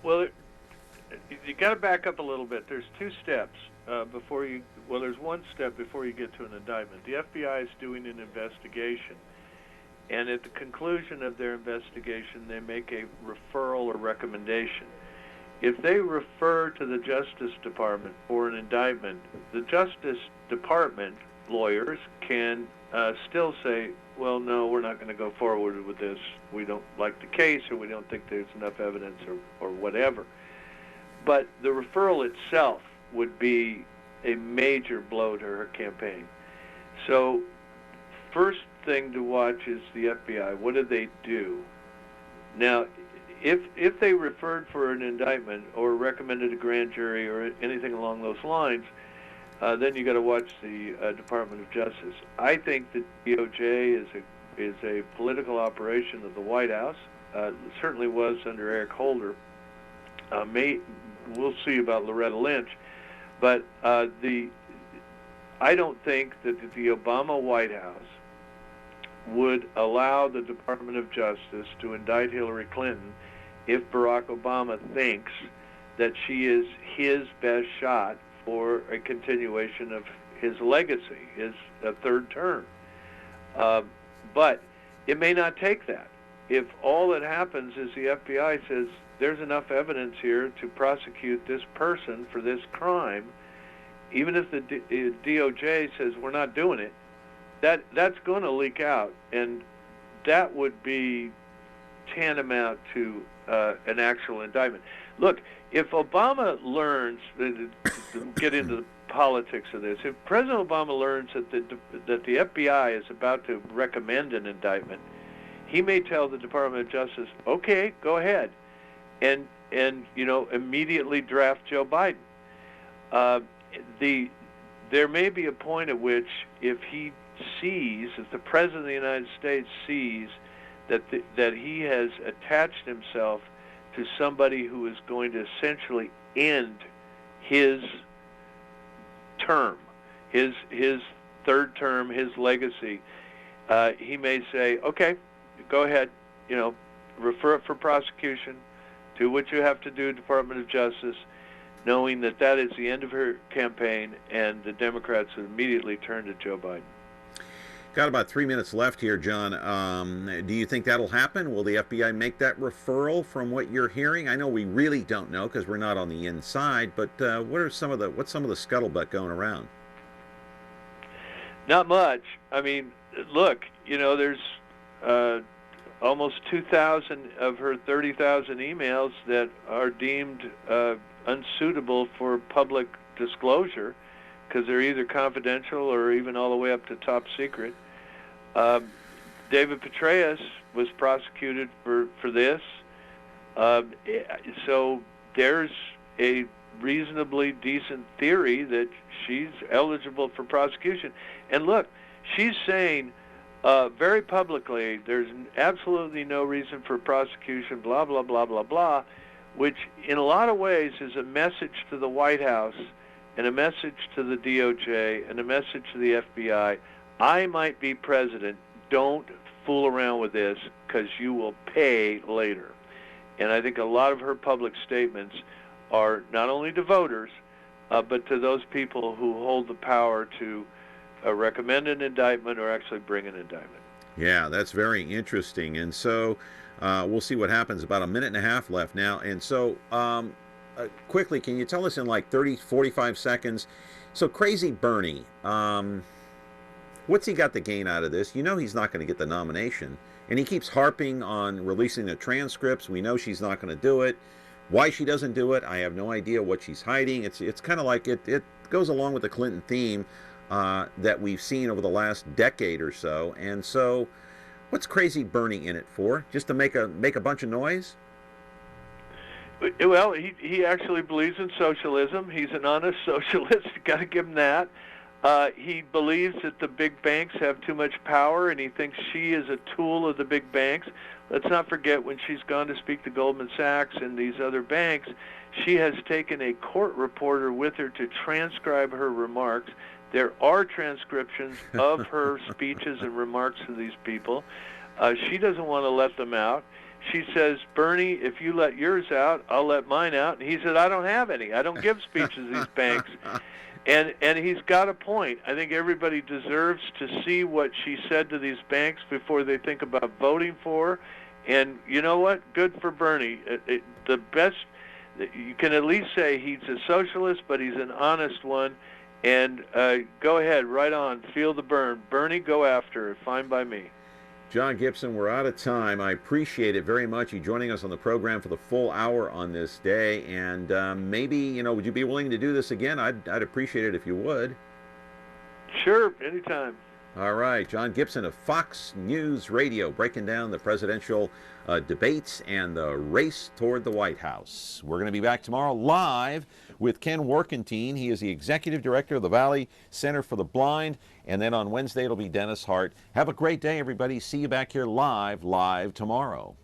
Well, you got to back up a little bit. There's two steps there's one step before you get to an indictment. The FBI is doing an investigation. And at the conclusion of their investigation, they make a referral or recommendation. If they refer to the Justice Department for an indictment, the Justice Department lawyers can still say, well, no, we're not going to go forward with this. We don't like the case, or we don't think there's enough evidence, or whatever. But the referral itself would be a major blow to her campaign. So first thing to watch is the FBI. What did they do? Now, if they referred for an indictment or recommended a grand jury or anything along those lines, then you got to watch the Department of Justice. I think that DOJ is a political operation of the White House. It certainly was under Eric Holder. We'll see about Loretta Lynch, but I don't think that the Obama White House would allow the Department of Justice to indict Hillary Clinton if Barack Obama thinks that she is his best shot for a continuation of his legacy, his third term. But it may not take that. if all that happens is the FBI says there's enough evidence here to prosecute this person for this crime, even if the DOJ says we're not doing it, that's going to leak out, and that would be tantamount to an actual indictment. Look, if Obama learns, to get into the politics of this, if President Obama learns that the FBI is about to recommend an indictment, he may tell the Department of Justice, okay, go ahead, and immediately draft Joe Biden. There may be a point at which, if he sees, if the President of the United States sees that he has attached himself to somebody who is going to essentially end his term, his third term, his legacy, he may say, okay, go ahead, refer it for prosecution, do what you have to do, Department of Justice, knowing that that is the end of her campaign, and the Democrats would immediately turn to Joe Biden. Got about 3 minutes left here, John. Do you think that'll happen? Will the FBI make that referral from what you're hearing? I know we really don't know because we're not on the inside, but what's some of the scuttlebutt going around? Not much. I mean, look, there's almost 2,000 of her 30,000 emails that are deemed unsuitable for public disclosure because they're either confidential or even all the way up to top secret. David Petraeus was prosecuted for this. So there's a reasonably decent theory that she's eligible for prosecution. And look, she's saying very publicly there's absolutely no reason for prosecution, blah, blah, blah, blah, blah, which in a lot of ways is a message to the White House and a message to the DOJ and a message to the FBI. I might be president. Don't fool around with this because you will pay later. And I think a lot of her public statements are not only to voters, but to those people who hold the power to recommend an indictment or actually bring an indictment. Yeah, that's very interesting. And so we'll see what happens. About a minute and a half left now. And so quickly, can you tell us in like 30, 45 seconds, so Crazy Bernie, what's he got to gain out of this? He's not going to get the nomination, and he keeps harping on releasing the transcripts. We know she's not going to do it. Why she doesn't do it, I have no idea what she's hiding. It's kind of like it goes along with the Clinton theme that we've seen over the last decade or so. And so what's Crazy Bernie in it for? Just to make a bunch of noise? Well, he actually believes in socialism. He's an honest socialist. Got to give him that. He believes that the big banks have too much power, and he thinks she is a tool of the big banks. Let's not forget, when she's gone to speak to Goldman Sachs and these other banks, she has taken a court reporter with her to transcribe her remarks. There are transcriptions of her speeches and remarks to these people. She doesn't want to let them out. She says, Bernie, if you let yours out, I'll let mine out. And he said, I don't have any. I don't give speeches to these banks. And he's got a point. I think everybody deserves to see what she said to these banks before they think about voting for her. And you know what? Good for Bernie. The best, you can at least say he's a socialist, but he's an honest one. And go ahead, right on, feel the burn. Bernie, go after it. Fine by me. John Gibson, we're out of time. I appreciate it very much, you joining us on the program for the full hour on this day. And maybe, would you be willing to do this again? I'd appreciate it if you would. Sure, anytime. All right, John Gibson of Fox News Radio, breaking down the presidential debates and the race toward the White House. We're going to be back tomorrow live with Ken Workentine. He is the executive director of the Valley Center for the Blind. And then on Wednesday, it'll be Dennis Hart. Have a great day, everybody. See you back here live tomorrow.